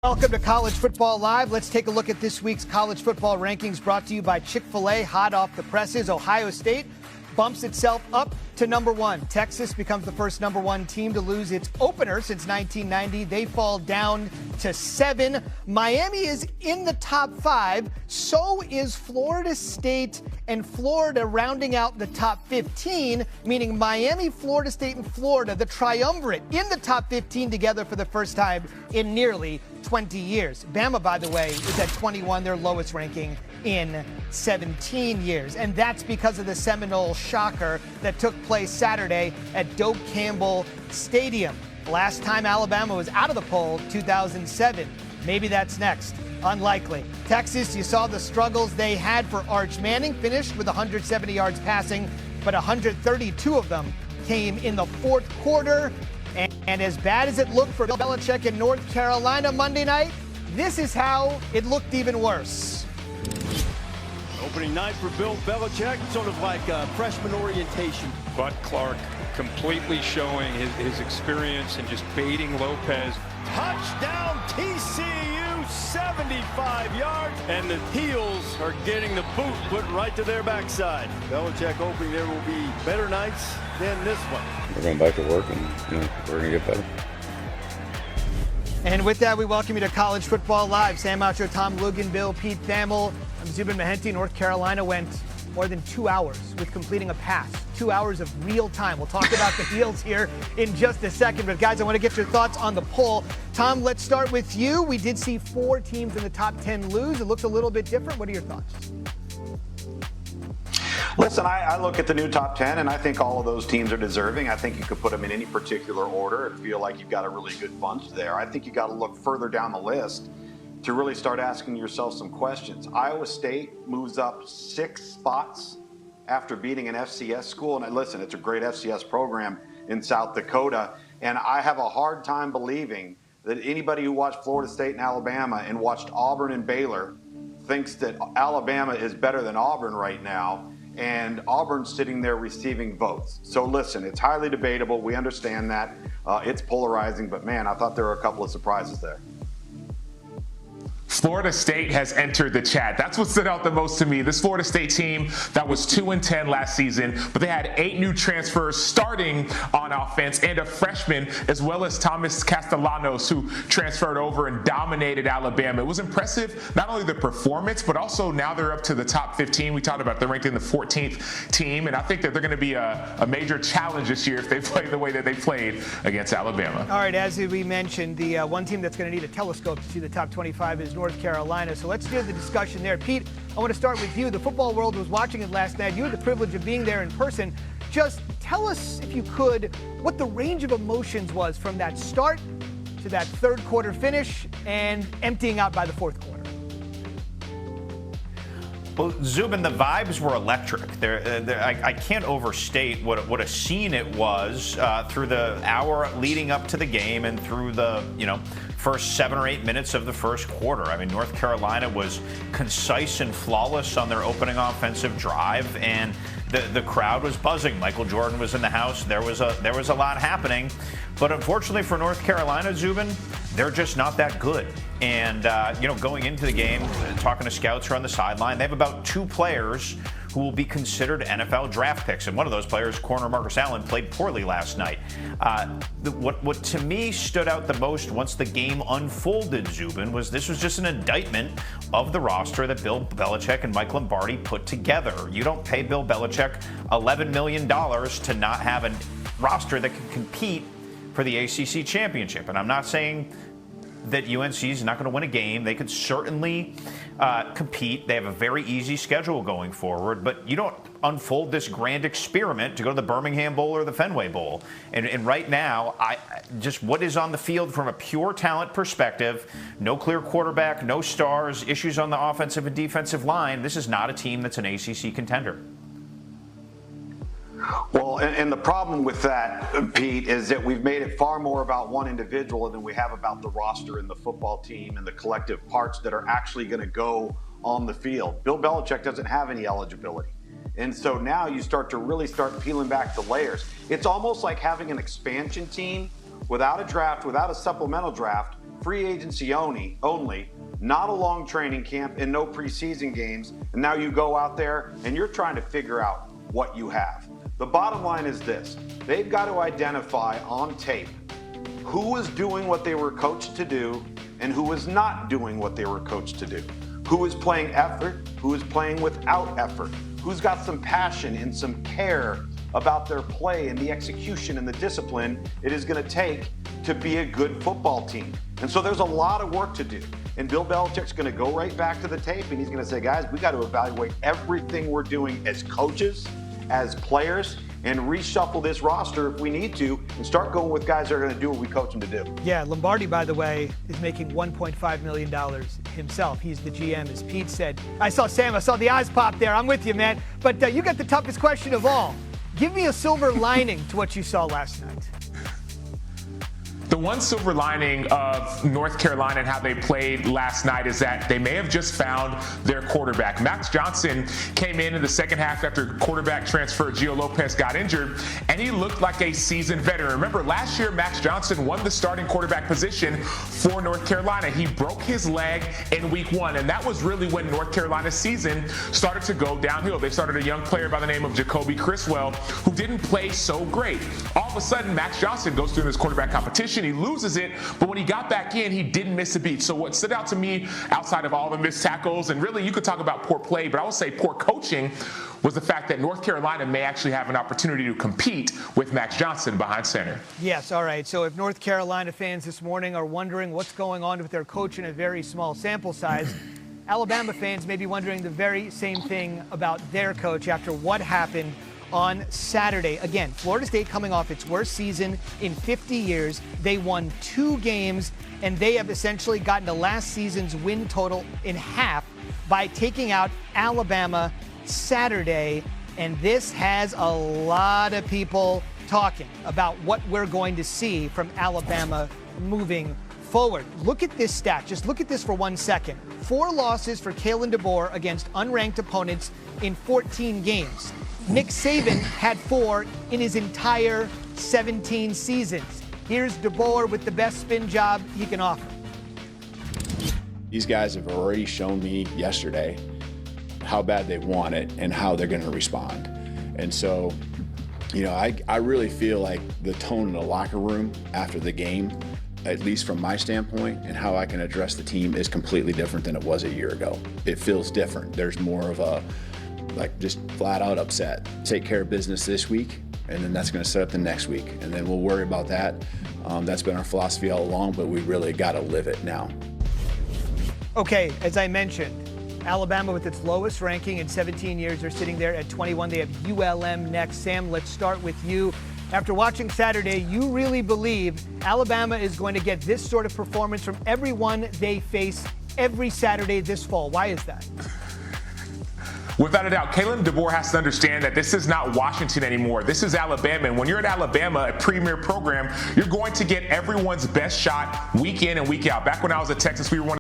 Welcome to College Football Live. Let's take a look at this week's college football rankings brought to you by Chick-fil-A. Hot off the presses, Ohio State bumps itself up to number 1. Texas becomes the first number 1 team to lose its opener since 1990. They fall down to 7. Miami is in the top 5. So is Florida State and Florida rounding out the top 15, meaning Miami, Florida State, and Florida, the triumvirate, in the top 15 together for the first time in nearly 20 years. Bama, by the way, is at 21, their lowest ranking in 17 years. And that's because of the Seminole shocker that took place Saturday at Doak Campbell Stadium. Last time Alabama was out of the poll, 2007. Maybe that's next. Unlikely. Texas, you saw the struggles they had for Arch Manning, finished with 170 yards passing, but 132 of them came in the fourth quarter. And as bad as it looked for Bill Belichick in North Carolina Monday night, this is how it looked even worse. Opening night for Bill Belichick, sort of like a freshman orientation. Bud Clark completely showing his experience and just baiting Lopez. Touchdown TCU, 75 yards, and the heels are getting the boot put right to their backside. Belichick hoping there will be better nights than this one. We're going back to work, and we're going to get better. And with that, we welcome you to College Football Live. Sam Oucho, Tom Lugan, Bill, Pete Thamel. I'm Zubin Mehenti. North Carolina went more than 2 hours with completing a pass. 2 hours of real time. We'll talk about the heels here in just a second. But guys, I want to get your thoughts on the poll. Tom, let's start with you. We did see 4 teams in the top 10 lose. It looks a little bit different. What are your thoughts? Listen, I look at the new top 10, and I think all of those teams are deserving. I think you could put them in any particular order and feel like you've got a really good bunch there. I think you got to look further down the list to really start asking yourself some questions. Iowa State moves up 6 spots after beating an FCS school. And listen, it's a great FCS program in South Dakota. And I have a hard time believing that anybody who watched Florida State and Alabama and watched Auburn and Baylor thinks that Alabama is better than Auburn right now. And Auburn's sitting there receiving votes. So listen, it's highly debatable. We understand that. It's polarizing. But, man, I thought there were a couple of surprises there. Florida State has entered the chat. That's what stood out the most to me. This Florida State team that was 2-10 last season, but they had 8 new transfers starting on offense and a freshman, as well as Thomas Castellanos, who transferred over and dominated Alabama. It was impressive, not only the performance, but also now they're up to the top 15. We talked about they're ranked in the 14th team, and I think that they're going to be a major challenge this year if they play the way that they played against Alabama. All right, as we mentioned, the one team that's going to need a telescope to see the top 25 is North Carolina. So let's do the discussion there. Pete, I want to start with you. The football world was watching it last night. You had the privilege of being there in person. Just tell us, if you could, what the range of emotions was from that start to that third quarter finish and emptying out by the fourth quarter. Well, Zubin, the vibes were electric. I can't overstate what a scene it was through the hour leading up to the game and through the first 7 or 8 minutes of the first quarter. I mean, North Carolina was concise and flawless on their opening offensive drive, and the crowd was buzzing. Michael Jordan was in the house. There was a lot happening, but unfortunately for North Carolina, Zubin, they're just not that good. And going into the game, talking to scouts who are on the sideline, they have about 2 players who will be considered NFL draft picks. And one of those players, corner Marcus Allen, played poorly last night. What to me stood out the most once the game unfolded, Zubin, was this was just an indictment of the roster that Bill Belichick and Mike Lombardi put together. You don't pay Bill Belichick $11 million to not have a roster that can compete for the ACC championship. And I'm not saying that UNC is not going to win a game. They could certainly compete. They have a very easy schedule going forward, but you don't unfold this grand experiment to go to the Birmingham Bowl or the Fenway Bowl. And right now, just what is on the field from a pure talent perspective, no clear quarterback, no stars, issues on the offensive and defensive line, this is not a team that's an ACC contender. Well, and the problem with that, Pete, is that we've made it far more about one individual than we have about the roster and the football team and the collective parts that are actually going to go on the field. Bill Belichick doesn't have any eligibility. And so now you start peeling back the layers. It's almost like having an expansion team without a draft, without a supplemental draft, free agency only, not a long training camp and no preseason games, and now you go out there and you're trying to figure out what you have. The bottom line is this: they've got to identify on tape who is doing what they were coached to do and who is not doing what they were coached to do. Who is playing effort, who is playing without effort, who's got some passion and some care about their play and the execution and the discipline it is going to take to be a good football team. And so there's a lot of work to do. And Bill Belichick's going to go right back to the tape and he's going to say, guys, we got to evaluate everything we're doing as coaches, as players, and reshuffle this roster if we need to and start going with guys that are going to do what we coach them to do. Yeah, Lombardi, by the way, is making $1.5 million himself. He's the GM, as Pete said. I saw the eyes pop there. I'm with you, man. But you got the toughest question of all. Give me a silver lining to what you saw last night. The one silver lining of North Carolina and how they played last night is that they may have just found their quarterback. Max Johnson came in the second half after quarterback transfer Gio Lopez got injured, and he looked like a seasoned veteran. Remember, last year Max Johnson won the starting quarterback position for North Carolina. He broke his leg in week 1, and that was really when North Carolina's season started to go downhill. They started a young player by the name of Jacoby Criswell, who didn't play so great. All of a sudden, Max Johnson goes through this quarterback competition. He loses it, but when he got back in, he didn't miss a beat. So what stood out to me, outside of all the missed tackles, and really you could talk about poor play, but I would say poor coaching, was the fact that North Carolina may actually have an opportunity to compete with Max Johnson behind center. Yes, all right. So if North Carolina fans this morning are wondering what's going on with their coach in a very small sample size, Alabama fans may be wondering the very same thing about their coach after what happened on Saturday. Again, Florida State coming off its worst season in 50 years. They won 2 games, and they have essentially gotten to last season's win total in half by taking out Alabama Saturday. And this has a lot of people talking about what we're going to see from Alabama moving forward. Look at this stat. Just look at this for 1 second. 4 losses for Kalen DeBoer against unranked opponents in 14 games. Nick Saban had 4 in his entire 17 seasons. Here's DeBoer with the best spin job he can offer. These guys have already shown me yesterday how bad they want it and how they're going to respond. And so, you know, I really feel like the tone in the locker room after the game, at least from my standpoint, and how I can address the team is completely different than it was a year ago. It feels different. There's more of a, like, just flat out upset. Take care of business this week, and then that's going to set up the next week. And then we'll worry about that. That's been our philosophy all along, but we really got to live it now. Okay, as I mentioned, Alabama with its lowest ranking in 17 years. They're sitting there at 21. They have ULM next. Sam, let's start with you. After watching Saturday, you really believe Alabama is going to get this sort of performance from everyone they face every Saturday this fall. Why is that? Without a doubt, Kalen DeBoer has to understand that this is not Washington anymore. This is Alabama. And when you're at Alabama, a premier program, you're going to get everyone's best shot week in and week out. Back when I was at Texas, we were one